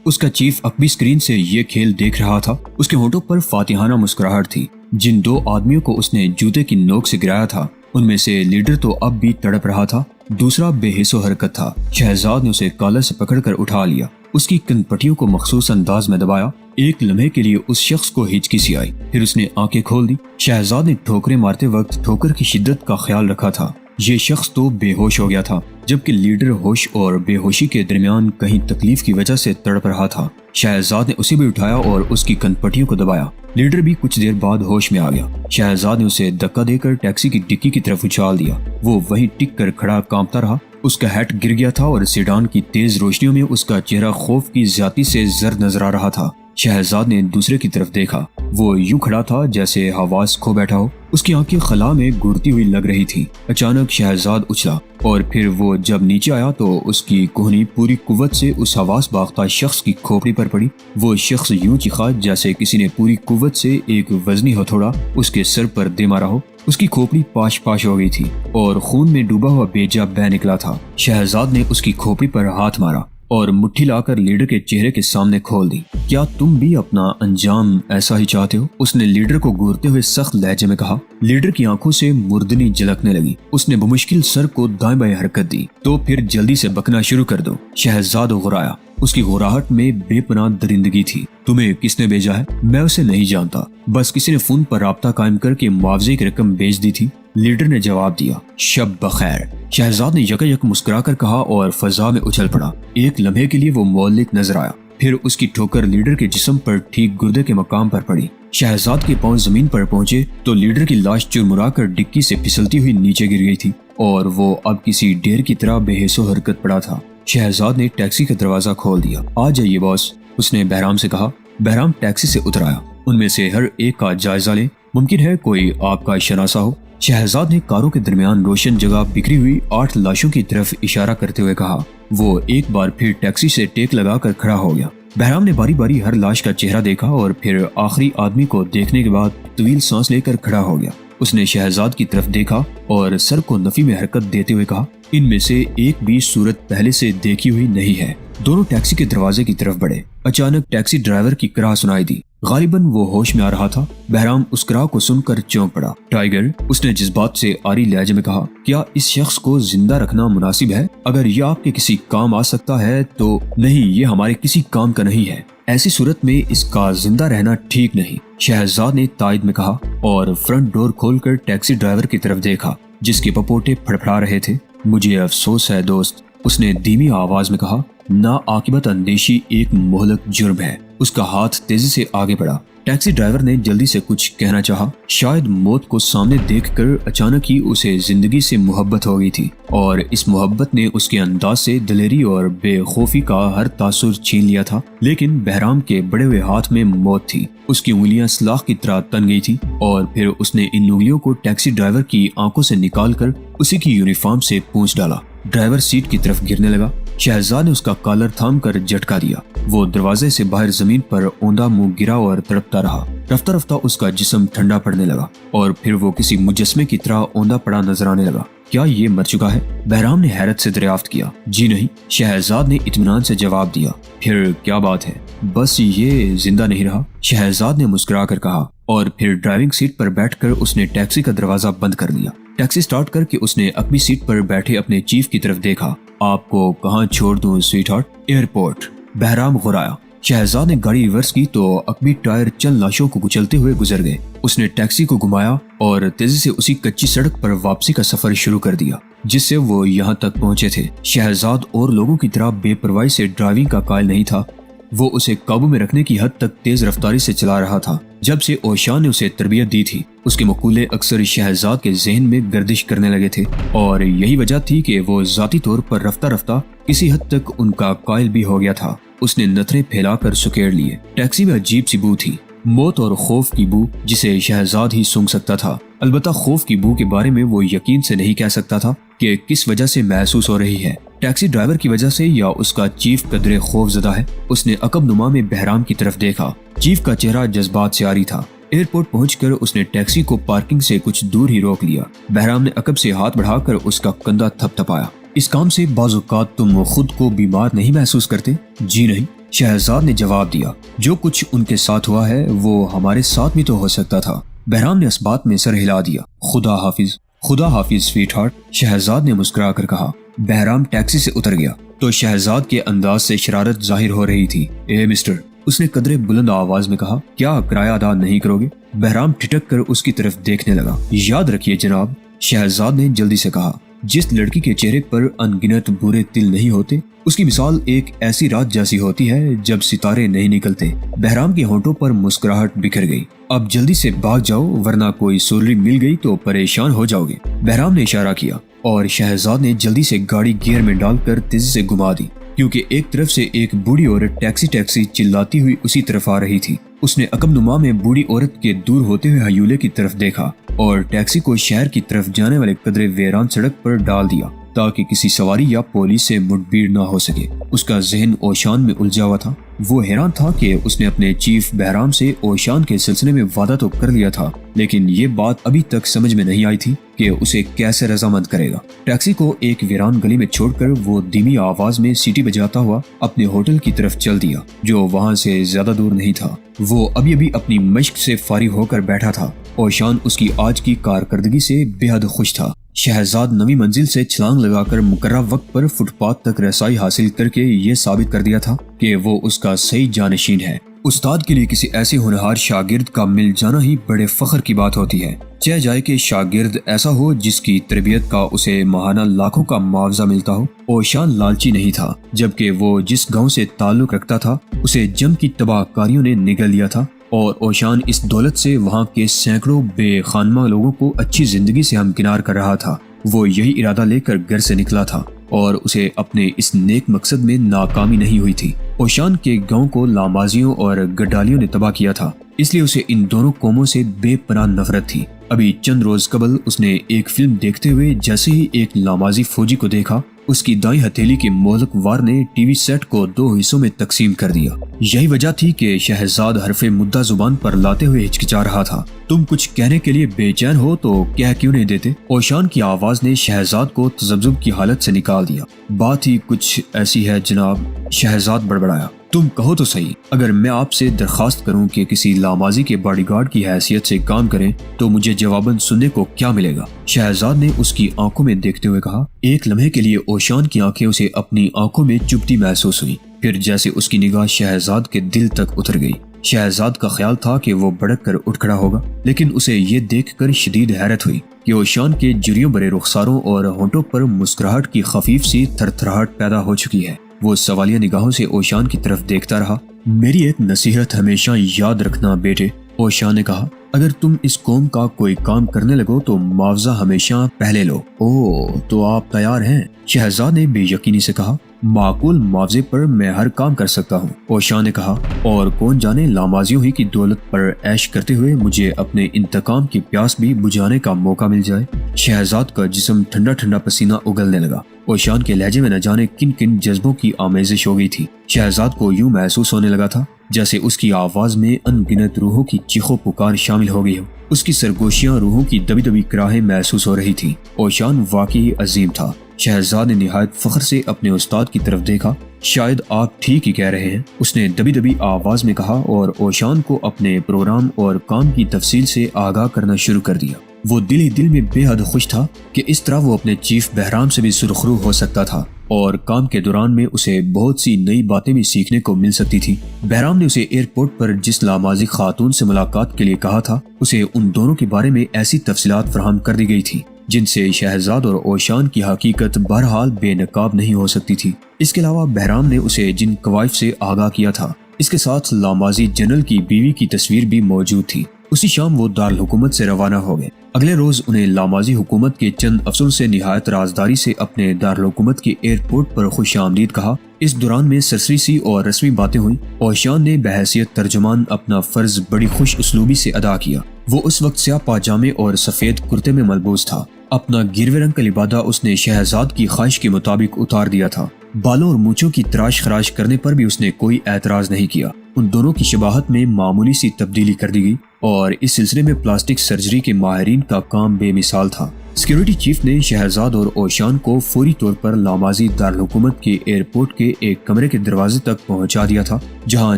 اس کا chief عقبی screen سے یہ کھیل دیکھ رہا تھا۔ اس کے ہونٹوں پر فاتحانہ مسکراہٹ تھی۔ جن 2 آدمیوں کو اس نے جوتے کی نوک سے گرایا تھا ان میں سے لیڈر تو اب بھی تڑپ رہا تھا، دوسرا بے حس و حرکت تھا۔ شہزاد نے اسے کالر سے پکڑ کر اٹھا لیا، اس کی کن پٹیوں کو مخصوص انداز میں دبایا۔ ایک لمحے کے لیے اس شخص کو ہچکی سی آئی، پھر اس نے آنکھیں کھول دی۔ شہزاد نے ٹھوکریں مارتے وقت ٹھوکر کی شدت کا خیال رکھا تھا۔ یہ شخص تو بے ہوش ہو گیا تھا، جبکہ لیڈر ہوش اور بے ہوشی کے درمیان کہیں تکلیف کی وجہ سے تڑپ رہا تھا۔ شہزاد نے اسے بھی اٹھایا اور اس کی کن پٹیوں کو دبایا۔ لیڈر بھی کچھ دیر بعد ہوش میں آ گیا۔ شہزاد نے اسے دھکا دے کر ٹیکسی کی ڈکی کی طرف اچھال دیا۔ وہ وہیں ٹک کر کھڑا کانپتا رہا۔ اس کا ہیٹ گر گیا تھا اور سیڈان کی تیز روشنیوں میں اس کا چہرہ خوف کی زیادتی سے زرد نظر آ رہا تھا۔ شہزاد نے دوسرے کی طرف دیکھا، وہ یوں کھڑا تھا جیسے حواس کھو بیٹھا ہو۔ اس کی آنکھیں خلا میں گڑتی ہوئی لگ رہی تھی۔ اچانک شہزاد اچھلا اور پھر وہ جب نیچے آیا تو اس کی کوہنی پوری قوت سے اس حواس باختہ شخص کی کھوپڑی پر پڑی۔ وہ شخص یوں چیخا جیسے کسی نے پوری قوت سے ایک وزنی ہتھوڑا اس کے سر پر دے مارا ہو۔ اس کی کھوپڑی پاش پاش ہو گئی تھی اور خون میں ڈوبا ہوا بیجا بہہ نکلا تھا۔ شہزاد نے اس کی کھوپڑی پر ہاتھ مارا اور مٹھی لا کر لیڈر کے چہرے کے سامنے کھول دی۔ کیا تم بھی اپنا انجام ایسا ہی چاہتے ہو؟ اس نے لیڈر کو گورتے ہوئے سخت لہجے میں کہا۔ لیڈر کی آنکھوں سے مردنی جھلکنے لگی۔ اس نے بمشکل سر کو دائیں بائیں حرکت دی۔ تو پھر جلدی سے بکنا شروع کر دو۔ شہزاد غرایا۔ اس کی غراہٹ میں بے پناہ درندگی تھی۔ تمہیں کس نے بھیجا ہے؟ میں اسے نہیں جانتا، بس کسی نے فون پر رابطہ قائم کر کے معاوضے کی رقم بھیج دی تھی۔ لیڈر نے جواب دیا۔ شب بخیر، شہزاد نے یک مسکرا کر کہا اور فضا میں اچھل پڑا۔ ایک لمحے کے لیے وہ معلق نظر آیا، پھر اس کی ٹھوکر لیڈر کے جسم پر ٹھیک گردے کے مقام پر پڑی۔ شہزاد کے پاؤں زمین پر پہنچے تو لیڈر کی لاش چرمرا کر ڈکی سے پھسلتی ہوئی نیچے گر گئی تھی اور وہ اب کسی ڈیر کی طرح بے حس و حرکت پڑا تھا۔ شہزاد نے ٹیکسی کا دروازہ کھول دیا۔ آ جائیے باس، اس نے بہرام سے کہا۔ بہرام ٹیکسی سے اتر آیا۔ ان میں سے ہر ایک کا جائزہ لیں، ممکن ہے کوئی آپ کا شناسا ہو۔ شہزاد نے کاروں کے درمیان روشن جگہ بکھری ہوئی 8 لاشوں کی طرف اشارہ کرتے ہوئے کہا۔ وہ ایک بار پھر ٹیکسی سے ٹیک لگا کر کھڑا ہو گیا۔ بہرام نے باری باری ہر لاش کا چہرہ دیکھا اور پھر آخری آدمی کو دیکھنے کے بعد طویل سانس لے کر کھڑا ہو گیا۔ اس نے شہزاد کی طرف دیکھا اور سر کو نفی میں حرکت دیتے ہوئے کہا، ان میں سے ایک بھی صورت پہلے سے دیکھی ہوئی نہیں ہے۔ دونوں ٹیکسی کے دروازے کی طرف بڑھے۔ اچانک ٹیکسی ڈرائیور کی کراہ سنائی دی۔ غالباً وہ ہوش میں آ رہا تھا۔ بہرام اس کراہ کو سن کر چونک پڑا۔ ٹائیگر، اس نے جذبات سے آری لہجے میں کہا، کیا اس شخص کو زندہ رکھنا مناسب ہے؟ اگر یہ آپ کے کسی کام آ سکتا ہے تو نہیں، یہ ہمارے کسی کام کا نہیں ہے۔ ایسی صورت میں اس کا زندہ رہنا ٹھیک نہیں، شہزاد نے تائید میں کہا اور فرنٹ ڈور کھول کر ٹیکسی ڈرائیور کی طرف دیکھا جس کے پپوٹے پھڑپھڑا رہے تھے۔ مجھے افسوس ہے دوست، اس نے دھیمی آواز میں کہا، ناعاقبت اندیشی ایک مہلک جرم ہے۔ اس کا ہاتھ تیزی سے آگے بڑھا۔ ٹیکسی ڈرائیور نے جلدی سے کچھ کہنا چاہا، شاید موت کو سامنے دیکھ کر اچانک ہی اسے زندگی سے محبت ہو گئی تھی اور اس محبت نے اس کے انداز سے دلیری اور بے خوفی کا ہر تاثر چھین لیا تھا۔ لیکن بہرام کے بڑے ہوئے ہاتھ میں موت تھی۔ اس کی انگلیاں سلاخ کی طرح تن گئی تھی اور پھر اس نے ان انگلیوں کو ٹیکسی ڈرائیور کی آنکھوں سے نکال کر اسی کی یونیفارم سے پونچھ ڈالا۔ ڈرائیور سیٹ کی طرف گرنے لگا۔ شہزاد نے اس کا کالر تھام کر جھٹکا دیا۔ وہ دروازے سے باہر زمین پر اوندا منہ گرا اور تڑپتا رہا۔ رفتہ رفتہ اس کا جسم ٹھنڈا پڑنے لگا اور پھر وہ کسی مجسمے کی طرح اوندا پڑا نظر آنے لگا۔ کیا یہ مر چکا ہے؟ بہرام نے حیرت سے دریافت کیا۔ جی نہیں، شہزاد نے اطمینان سے جواب دیا۔ پھر کیا بات ہے؟ بس یہ زندہ نہیں رہا، شہزاد نے مسکرا کر کہا اور پھر ڈرائیونگ سیٹ پر بیٹھ کر اس نے ٹیکسی کا دروازہ بند کر دیا۔ ٹیکسی سٹارٹ کر کے اس نے اپنی سیٹ پر بیٹھے اپنے چیف کی طرف دیکھا۔ آپ کو کہاں چھوڑ دوں سویٹ ہارٹ؟ ایئرپورٹ۔ بہرام غرایا۔ شہزاد نے گاڑی ریورس کی تو عقبی ٹائر چند لاشوں کو کچلتے ہوئے گزر گئے۔ اس نے ٹیکسی کو گھمایا اور تیزی سے اسی کچی سڑک پر واپسی کا سفر شروع کر دیا جس سے وہ یہاں تک پہنچے تھے۔ شہزاد اور لوگوں کی طرح بے پرواہی سے ڈرائیونگ کا قائل نہیں تھا۔ وہ اسے قابو میں رکھنے کی حد تک تیز رفتاری سے چلا رہا تھا۔ جب سے اوشا نے اسے تربیت دی تھی اس کے مقولے اکثر شہزاد کے ذہن میں گردش کرنے لگے تھے اور یہی وجہ تھی کہ وہ ذاتی طور پر رفتہ رفتہ کسی حد تک ان کا قائل بھی ہو گیا تھا۔ اس نے نتھرے پھیلا کر سکیڑ لیے۔ ٹیکسی میں عجیب سی بو تھی، موت اور خوف کی بو جسے شہزاد ہی سونگھ سکتا تھا۔ البتہ خوف کی بو کے بارے میں وہ یقین سے نہیں کہہ سکتا تھا کہ کس وجہ سے محسوس ہو رہی ہے، ٹیکسی ڈرائیور کی وجہ سے یا اس کا چیف قدرے خوف زدہ ہے۔ اس نے عقب نما میں بہرام کی طرف دیکھا۔ چیف کا چہرہ جذبات سے عاری تھا۔ ایئرپورٹ پہنچ کر اس نے ٹیکسی کو پارکنگ سے کچھ دور ہی روک لیا۔ بہرام نے عقب سے ہاتھ بڑھا کر اس کا کندھا تھپ تھپایا۔ اس کام سے بعض اوقات تم خود کو بیمار نہیں محسوس کرتے؟ جی نہیں، شہزاد نے جواب دیا، جو کچھ ان کے ساتھ ہوا ہے وہ ہمارے ساتھ بھی تو ہو سکتا تھا۔ بہرام نے اس بات میں سر ہلا دیا۔ خدا حافظ، خدا حافظ سویٹ ہارٹ، شہزاد نے مسکرا کر کہا۔ بہرام ٹیکسی سے اتر گیا تو شہزاد کے انداز سے شرارت ظاہر ہو رہی تھی۔ اے مسٹر، اس نے قدرے بلند آواز میں کہا، کیا کرایہ ادا نہیں کرو گے؟ بہرام ٹھٹک کر اس کی طرف دیکھنے لگا۔ یاد رکھیے جناب، شہزاد نے جلدی سے کہا، جس لڑکی کے چہرے پر ان گنت برے تل نہیں ہوتے، اس کی مثال ایک ایسی رات جیسی ہوتی ہے جب ستارے نہیں نکلتے۔ بہرام کے ہونٹوں پر مسکراہٹ بکھر گئی۔ اب جلدی سے بھاگ جاؤ ورنہ کوئی سورلی مل گئی تو پریشان ہو جاؤ گے۔ بہرام نے اشارہ کیا اور شہزاد نے جلدی سے گاڑی گیئر میں ڈال کر تیزی سے گھما دی، کیونکہ ایک طرف سے ایک بوڑھی عورت ٹیکسی ٹیکسی چلاتی ہوئی اسی طرف آ رہی تھی۔ اس نے عقب نما میں بوڑھی عورت کے دور ہوتے ہوئے ہیولے کی طرف دیکھا اور ٹیکسی کو شہر کی طرف جانے والے قدرے ویران سڑک پر ڈال دیا تاکہ کسی سواری یا پولیس سے مڈبھیڑ نہ ہو سکے۔ اس کا ذہن اوشان میں الجھا ہوا تھا۔ وہ حیران تھا کہ اس نے اپنے چیف بہرام سے اوشان کے سلسلے میں وعدہ تو کر لیا تھا، لیکن یہ بات ابھی تک سمجھ میں نہیں آئی تھی کہ اسے کیسے رضامند کرے گا۔ ٹیکسی کو ایک ویران گلی میں چھوڑ کر وہ دھیمی آواز میں سیٹی بجاتا ہوا اپنے ہوٹل کی طرف چل دیا، جو وہاں سے زیادہ دور نہیں تھا۔ وہ ابھی اپنی مشق سے فارغ ہو کر بیٹھا تھا۔ اوشان اس کی آج کی کارکردگی سے بے حد خوش تھا۔ شہزاد نویں منزل سے چھلانگ لگا کر مقررہ وقت پر فٹ پاتھ تک رسائی حاصل کر کے یہ ثابت کر دیا تھا کہ وہ اس کا صحیح جانشین ہے۔ استاد کے لیے کسی ایسے ہونہار شاگرد کا مل جانا ہی بڑے فخر کی بات ہوتی ہے، چاہے جائے کہ شاگرد ایسا ہو جس کی تربیت کا اسے ماہانہ لاکھوں کا معاوضہ ملتا ہو۔ اوشان لالچی نہیں تھا، جبکہ وہ جس گاؤں سے تعلق رکھتا تھا اسے جنگ کی تباہ کاریوں نے نگل لیا تھا، اور اوشان اس دولت سے وہاں کے سینکڑوں بے خانمہ لوگوں کو اچھی زندگی سے ہمکنار کر رہا تھا۔ وہ یہی ارادہ لے کر گھر سے نکلا تھا اور اسے اپنے اس نیک مقصد میں ناکامی نہیں ہوئی تھی۔ اوشان کے گاؤں کو لامازیوں اور گڈالیوں نے تباہ کیا تھا، اس لیے اسے ان دونوں قوموں سے بے پناہ نفرت تھی۔ ابھی چند روز قبل اس نے ایک فلم دیکھتے ہوئے جیسے ہی ایک لامازی فوجی کو دیکھا، اس کی دائیں ہتھیلی کے مہلک وار نے ٹی وی سیٹ کو 2 حصوں میں تقسیم کر دیا۔ یہی وجہ تھی کہ شہزاد حرف مدہ زبان پر لاتے ہوئے ہچکچا رہا تھا۔ تم کچھ کہنے کے لیے بے چین ہو تو کہہ کیوں نہیں دیتے؟ اوشان کی آواز نے شہزاد کو تذبذب کی حالت سے نکال دیا۔ بات ہی کچھ ایسی ہے جناب، شہزاد بڑبڑایا۔ تم کہو تو صحیح، اگر میں آپ سے درخواست کروں کہ کسی لامازی کے باڈی گارڈ کی حیثیت سے کام کریں تو مجھے جواباً سننے کو کیا ملے گا؟ شہزاد نے اس کی آنکھوں میں دیکھتے ہوئے کہا۔ ایک لمحے کے لیے اوشان کی آنکھیں اسے اپنی آنکھوں میں چبھتی محسوس ہوئی، پھر جیسے اس کی نگاہ شہزاد کے دل تک اتر گئی۔ شہزاد کا خیال تھا کہ وہ بڑک کر اٹھ کھڑا ہوگا، لیکن اسے یہ دیکھ کر شدید حیرت ہوئی کہ اوشان کے جریوں بھرے رخساروں اور ہونٹوں پر مسکراہٹ کی خفیف سی تھرتھراہٹ پیدا ہو چکی ہے۔ وہ سوالیہ نگاہوں سے اوشان کی طرف دیکھتا رہا۔ میری ایک نصیحت ہمیشہ یاد رکھنا بیٹے، اوشان نے کہا، اگر تم اس قوم کا کوئی کام کرنے لگو تو معاوضہ ہمیشہ پہلے لو۔ اوہ، تو آپ تیار ہیں؟ شہزاد نے بے یقینی سے کہا۔ معقول معاوضے پر میں ہر کام کر سکتا ہوں، اوشان نے کہا، اور کون جانے لامازیوں ہی کی دولت پر عیش کرتے ہوئے مجھے اپنے انتقام کی پیاس بھی بجھانے کا موقع مل جائے۔ شہزاد کا جسم ٹھنڈا ٹھنڈا پسینہ اگلنے لگا۔ اوشان کے لہجے میں نہ جانے کن کن جذبوں کی آمیزش ہو گئی تھی۔ شہزاد کو یوں محسوس ہونے لگا تھا جیسے اس کی آواز میں ان گنت روحوں کی چیخو پکار شامل ہو گئی ہو۔ اس کی سرگوشیاں روحوں کی دبی دبی کراہیں محسوس ہو رہی تھی۔ اوشان واقعی عظیم تھا۔ شہزاد نے نہایت فخر سے اپنے استاد کی طرف دیکھا۔ شاید آپ ٹھیک ہی کہہ رہے ہیں، اس نے دبی دبی آواز میں کہا اور اوشان کو اپنے پروگرام اور کام کی تفصیل سے آگاہ کرنا شروع کر دیا۔ وہ دل ہی دل میں بے حد خوش تھا کہ اس طرح وہ اپنے چیف بہرام سے بھی سرخرو ہو سکتا تھا اور کام کے دوران میں اسے بہت سی نئی باتیں بھی سیکھنے کو مل سکتی تھی۔ بہرام نے اسے ایئرپورٹ پر جس لامازی خاتون سے ملاقات کے لیے کہا تھا، اسے ان دونوں کے بارے میں ایسی تفصیلات فراہم کر دی گئی تھی جن سے شہزاد اور اوشان کی حقیقت بہرحال بے نقاب نہیں ہو سکتی تھی۔ اس کے علاوہ بہرام نے اسے جن کوائف سے آگاہ کیا تھا، اس کے ساتھ لامازی جنرل کی بیوی کی تصویر بھی موجود تھی۔ اسی شام وہ دارالحکومت سے روانہ ہو گئے۔ اگلے روز انہیں لامازی حکومت کے چند افسروں سے نہایت رازداری سے اپنے دارالحکومت کے ایئرپورٹ پر خوش آمدید کہا۔ اس دوران میں سرسری سی اور رسمی باتیں ہوئیں۔ اوشان نے بحیثیت ترجمان اپنا فرض بڑی خوش اسلوبی سے ادا کیا۔ وہ اس وقت سیاہ پاجامے اور سفید کرتے میں ملبوس تھا۔ اپنا گروے رنگ کا لبادہ اس نے شہزاد کی خواہش کے مطابق اتار دیا تھا۔ بالوں اور مونچھوں کی تراش خراش کرنے پر بھی اس نے کوئی اعتراض نہیں کیا۔ ان دونوں کی شباہت میں معمولی سی تبدیلی کر دی گئی۔ اور اس سلسلے میں پلاسٹک سرجری کے ماہرین کا کام بے مثال تھا۔ سیکیورٹی چیف نے شہزاد اور اوشان کو فوری طور پر لامازی دارالحکومت کے ایئرپورٹ کے ایک کمرے کے دروازے تک پہنچا دیا تھا، جہاں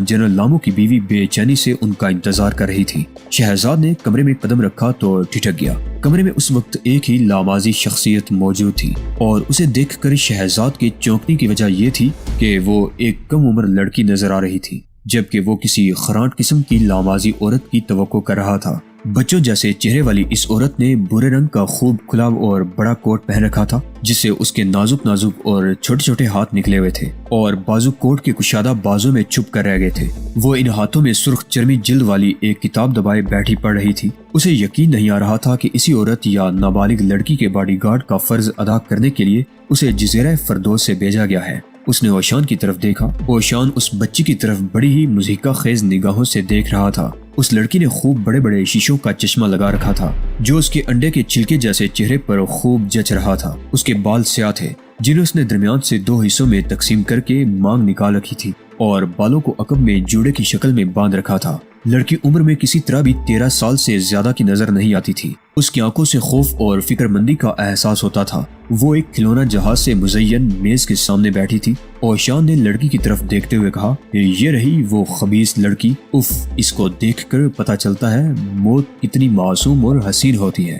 جنرل لامو کی بیوی بے چینی سے ان کا انتظار کر رہی تھی۔ شہزاد نے کمرے میں قدم رکھا تو ٹھٹک گیا۔ کمرے میں اس وقت ایک ہی لامازی شخصیت موجود تھی، اور اسے دیکھ کر شہزاد کے چونکنے کی وجہ یہ تھی کہ وہ ایک کم عمر لڑکی نظر آ رہی تھی، جبکہ وہ کسی خرانٹ قسم کی لامازی عورت کی توقع کر رہا تھا۔ بچوں جیسے چہرے والی اس عورت نے برے رنگ کا خوب کھلا اور بڑا کوٹ پہن رکھا تھا، جس سے اس کے نازک اور چھوٹے چھوٹے ہاتھ نکلے ہوئے تھے، اور بازو کوٹ کے کشادہ بازو میں چھپ کر رہ گئے تھے۔ وہ ان ہاتھوں میں سرخ چرمی جلد والی ایک کتاب دبائے بیٹھی پڑھ رہی تھی۔ اسے یقین نہیں آ رہا تھا کہ اسی عورت یا نابالغ لڑکی کے باڈی گارڈ کا فرض ادا کرنے کے لیے اسے جزیرہ فردوس سے بھیجا گیا ہے۔ اس نے اوشان کی طرف دیکھا۔ اوشان اس بچی کی طرف بڑی ہی مضحکہ خیز نگاہوں سے دیکھ رہا تھا۔ اس لڑکی نے خوب بڑے بڑے شیشوں کا چشمہ لگا رکھا تھا، جو اس کے انڈے کے چھلکے جیسے چہرے پر خوب جچ رہا تھا۔ اس کے بال سیاہ تھے، جنہیں اس نے درمیان سے 2 حصوں میں تقسیم کر کے مانگ نکال رکھی تھی، اور بالوں کو عقب میں جوڑے کی شکل میں باندھ رکھا تھا۔ لڑکی عمر میں کسی طرح بھی 13 سال سے زیادہ کی نظر نہیں آتی تھی۔ اس کی آنکھوں سے خوف اور فکر مندی کا احساس ہوتا تھا۔ وہ ایک کھلونا جہاز سے مزین میز کے سامنے بیٹھی تھی۔ اوشان نے لڑکی کی طرف دیکھتے ہوئے کہا، یہ رہی وہ خبیث لڑکی۔ اف، اس کو دیکھ کر پتہ چلتا ہے موت کتنی معصوم اور حسین ہوتی ہے۔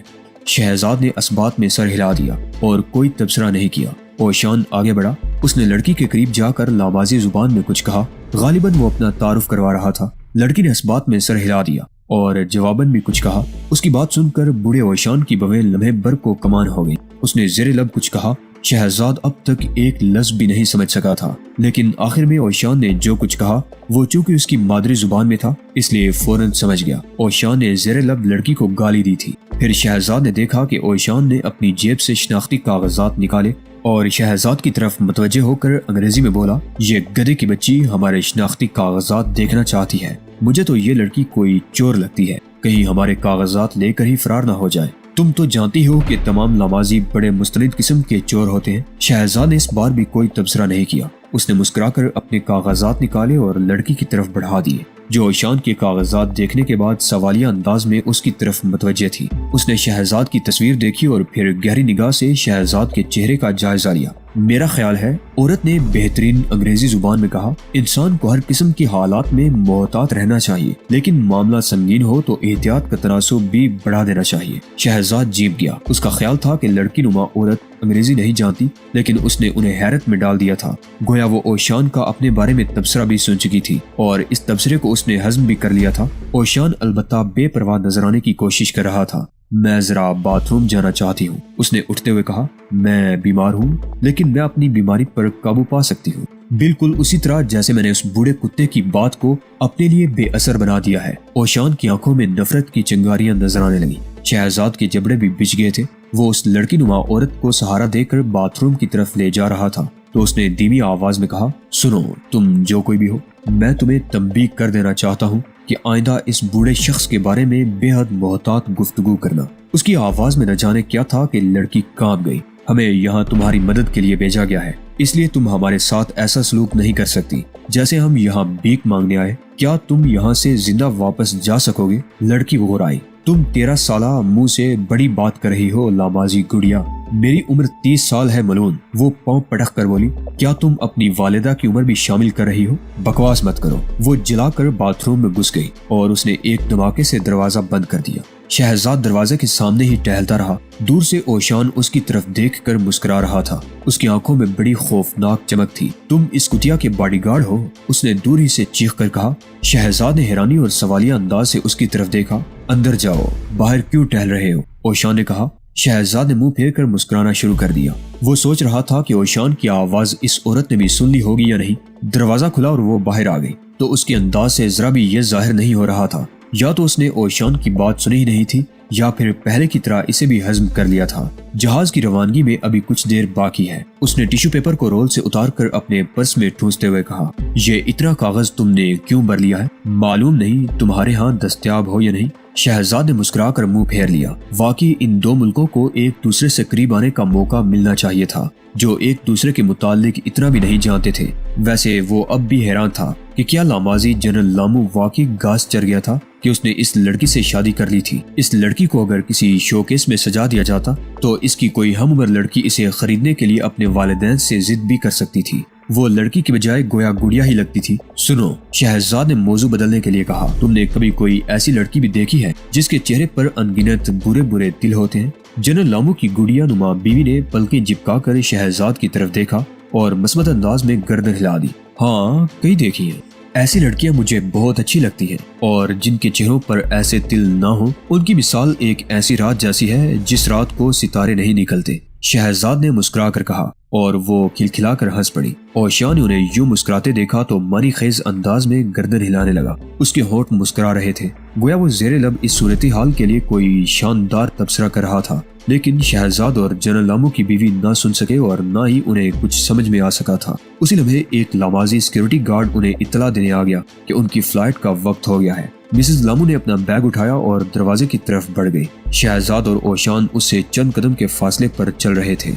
شہزاد نے اس بات میں سر ہلا دیا اور کوئی تبصرہ نہیں کیا۔ اوشان آگے بڑھا۔ اس نے لڑکی کے قریب جا کر لامازی زبان میں کچھ کہا۔ غالباً وہ اپنا تعارف کروا رہا تھا۔ لڑکی نے اس بات میں سر ہلا دیا اور جواباً بھی کچھ کہا۔ اس کی بات سن کر بوڑھے اوشان کی بویں لمحے بھر کو کمان ہو گئی۔ اس نے زیر لب کچھ کہا۔ شہزاد اب تک ایک لفظ بھی نہیں سمجھ سکا تھا، لیکن آخر میں اوشان نے جو کچھ کہا وہ چونکہ اس کی مادری زبان میں تھا، اس لیے فوراً سمجھ گیا۔ اوشان نے زیر لب لڑکی کو گالی دی تھی۔ پھر شہزاد نے دیکھا کہ اوشان نے اپنی جیب سے شناختی کاغذات نکالے اور شہزاد کی طرف متوجہ ہو کر انگریزی میں بولا، یہ گدھے کی بچی ہمارے شناختی کاغذات دیکھنا چاہتی ہے۔ مجھے تو یہ لڑکی کوئی چور لگتی ہے، کہیں ہمارے کاغذات لے کر ہی فرار نہ ہو جائے۔ تم تو جانتی ہو کہ تمام لامازی بڑے مستند قسم کے چور ہوتے ہیں۔ شہزاد نے اس بار بھی کوئی تبصرہ نہیں کیا۔ اس نے مسکرا کر اپنے کاغذات نکالے اور لڑکی کی طرف بڑھا دیے، جو اوشان کے کاغذات دیکھنے کے بعد سوالیہ انداز میں اس کی طرف متوجہ تھی۔ اس نے شہزاد کی تصویر دیکھی اور پھر گہری نگاہ سے شہزاد کے چہرے کا جائزہ لیا۔ میرا خیال ہے، عورت نے بہترین انگریزی زبان میں کہا، انسان کو ہر قسم کی حالات میں محتاط رہنا چاہیے، لیکن معاملہ سنگین ہو تو احتیاط کا تناسب بھی بڑھا دینا چاہیے۔ شہزاد جیب گیا۔ اس کا خیال تھا کہ لڑکی نما عورت انگریزی نہیں جانتی، لیکن اس نے انہیں حیرت میں ڈال دیا تھا۔ گویا وہ اوشان کا اپنے بارے میں تبصرہ بھی سن چکی تھی اور اس تبصرے کو اس نے ہضم بھی کر لیا تھا۔ اوشان البتہ بے پرواہ نظر آنے کی کوشش کر رہا تھا۔ میں ذرا باتھ روم جانا چاہتی ہوں، اس نے اٹھتے ہوئے کہا۔ میں بیمار ہوں، لیکن میں اپنی بیماری پر قابو پا سکتی ہوں، بالکل اسی طرح جیسے میں نے اس بوڑھے کتے کی بات کو اپنے لیے بے اثر بنا دیا ہے۔ اوشان کی آنکھوں میں نفرت کی چنگاریاں نظر آنے لگیں۔ شہزاد کے جبڑے بھی بچھ گئے تھے۔ وہ اس لڑکی نما عورت کو سہارا دے کر باتھ روم کی طرف لے جا رہا تھا تو اس نے دھیمی آواز میں کہا، سنو، تم جو کوئی بھی ہو، میں تمہیں تنبیہ کر دینا چاہتا ہوں کہ آئندہ اس بوڑھے شخص کے بارے میں بے حد محتاط گفتگو کرنا۔ اس کی آواز میں نہ جانے کیا تھا کہ لڑکی کانپ گئی۔ ہمیں یہاں تمہاری مدد کے لیے بھیجا گیا ہے، اس لیے تم ہمارے ساتھ ایسا سلوک نہیں کر سکتی جیسے ہم یہاں بھیک مانگنے آئے۔ کیا تم یہاں سے زندہ واپس جا سکو گے؟ لڑکی غورائی۔ تم 13 سالہ منہ سے بڑی بات کر رہی ہو لامازی گڑیا۔ میری عمر 30 سال ہے ملون۔ وہ پاؤں پٹک کر بولی، کیا تم اپنی والدہ کی عمر بھی شامل کر رہی ہو؟ بکواس مت کرو۔ وہ جلا کر باتھ روم میں گھس گئی اور اس نے ایک دھماکے سے دروازہ بند کر دیا۔ شہزاد دروازے کے سامنے ہی ٹہلتا رہا۔ دور سے اوشان اس کی طرف دیکھ کر مسکرا رہا تھا۔ اس کی آنکھوں میں بڑی خوفناک چمک تھی۔ تم اس کتیا کے باڈی گارڈ ہو؟ اس نے دور ہی سے چیخ کر کہا۔ شہزاد نے حیرانی اور سوالیہ انداز سے اس کی طرف دیکھا۔ اندر جاؤ، باہر کیوں ٹہل رہے ہو؟ اوشان نے کہا۔ شہزاد نے منہ پھیر کر مسکرانا شروع کر دیا۔ وہ سوچ رہا تھا کہ اوشان کی آواز اس عورت نے بھی سن لی ہوگی یا نہیں۔ دروازہ کھلا اور وہ باہر آ گئی تو اس کے انداز سے ذرا بھی یہ ظاہر نہیں ہو رہا تھا یا تو اس نے اوشان کی بات سنی ہی نہیں تھی یا پھر پہلے کی طرح اسے بھی ہضم کر لیا تھا۔ جہاز کی روانگی میں ابھی کچھ دیر باقی ہے۔ اس نے ٹیشو پیپر کو رول سے اتار کر اپنے پرس میں ٹھونستے ہوئے کہا، یہ اتنا کاغذ تم نے کیوں بھر لیا ہے؟ معلوم نہیں تمہارے ہاں دستیاب ہو یا نہیں۔ شہزاد نے مسکرا کر منہ پھیر لیا۔ واقعی ان دو ملکوں کو ایک دوسرے سے قریب آنے کا موقع ملنا چاہیے تھا، جو ایک دوسرے کے متعلق اتنا بھی نہیں جانتے تھے۔ ویسے وہ اب بھی حیران تھا کہ کیا لامازی جنرل لامو واقعی گاس چڑھ گیا تھا کہ اس نے اس لڑکی سے شادی کر لی تھی۔ اس لڑکی کو اگر کسی شوکیس میں سجا دیا جاتا تو اس کی کوئی ہم عمر لڑکی اسے خریدنے کے لیے اپنے والدین سے ضد بھی کر سکتی تھی۔ وہ لڑکی کی بجائے گویا گڑیا ہی لگتی تھی۔ سنو، شہزاد نے موضوع بدلنے کے لیے کہا، تم نے کبھی کوئی ایسی لڑکی بھی دیکھی ہے جس کے چہرے پر انگنت برے برے دل ہوتے ہیں؟ جنرل لامو کی گڑیا نما بیوی نے پلکیں جھپکا کر شہزاد کی طرف دیکھا اور مثبت انداز میں گردن ہلا دی۔ ہاں، کئی دیکھی ہیں۔ ایسی لڑکیاں مجھے بہت اچھی لگتی ہیں اور جن کے چہروں پر ایسے تل نہ ہوں، ان کی مثال ایک ایسی رات جیسی ہے جس رات کو ستارے نہیں نکلتے۔ شہزاد نے مسکرا کر کہا اور وہ کھلکھلا کر ہنس پڑی۔ اوشیا نے انہیں یوں مسکراتے دیکھا تو مانی خیز انداز میں گردن ہلانے لگا۔ اس کے ہونٹ مسکرا رہے تھے، گویا وہ زیر لب اس صورتحال کے لیے کوئی شاندار تبصرہ کر رہا تھا، لیکن شہزاد اور جنرل لامو کی بیوی نہ سن سکے اور نہ ہی انہیں کچھ سمجھ میں آ سکا تھا۔ اسی لمحے ایک لامازی سیکورٹی گارڈ انہیں اطلاع دینے آ گیا کہ ان کی فلائٹ کا وقت ہو گیا ہے۔ مسز لامو نے اپنا بیگ اٹھایا اور دروازے کی طرف بڑھ گئی۔ شہزاد اور اوشان اس سے چند قدم کے فاصلے پر چل رہے تھے۔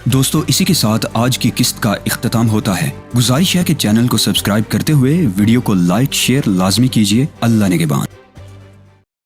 دوستو، اسی کے ساتھ آج کی قسط کا اختتام ہوتا ہے۔ گزارش ہے کہ چینل کو سبسکرائب کرتے ہوئے ویڈیو کو لائک شیئر لازمی کیجیے۔ اللہ نگہبان۔